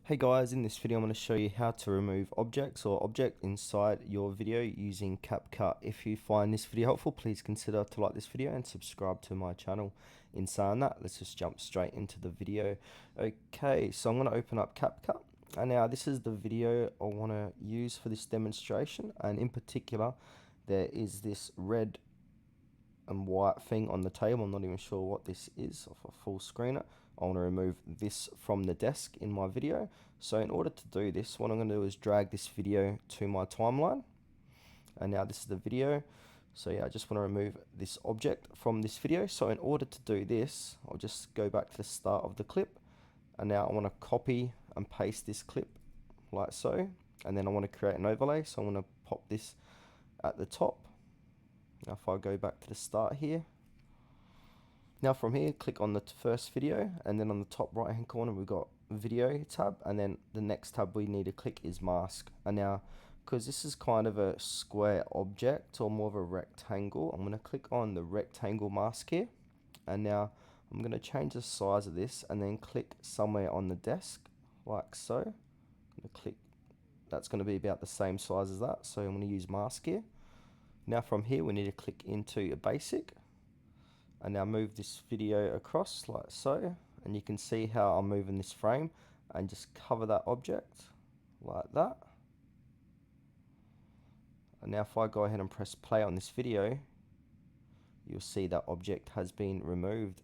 Hey guys, in this video I'm going to show you how to remove objects or object inside your video using CapCut. If you find this video helpful, please consider to like this video and subscribe to my channel. In saying that, let's just jump straight into the video. Okay, so I'm going to open up CapCut, and now this is the video I want to use for this demonstration, and in particular there is this red and white thing on the table. I'm not even sure what this is. Off a full screener, I want to remove this from the desk in my video. So in order to do this, what I'm going to do is drag this video to my timeline, and now this is the video. So yeah, I just want to remove this object from this video. So in order to do this, I'll just go back to the start of the clip, and now I want to copy and paste this clip like so, and then I want to create an overlay. So I want to pop this at the top. Now if I go back to the start here, now from here click on the first video, and then on the top right hand corner we've got video tab, and then the next tab we need to click is mask. And now because this is kind of a square object or more of a rectangle, I'm going to click on the rectangle mask here, and now I'm going to change the size of this and then click somewhere on the desk like so. I'm going to click, that's going to be about the same size as that, so I'm going to use mask here. Now from here we need to click into a basic, and now move this video across like so, and you can see how I'm moving this frame, and just cover that object like that. And now if I go ahead and press play on this video, you'll see that object has been removed.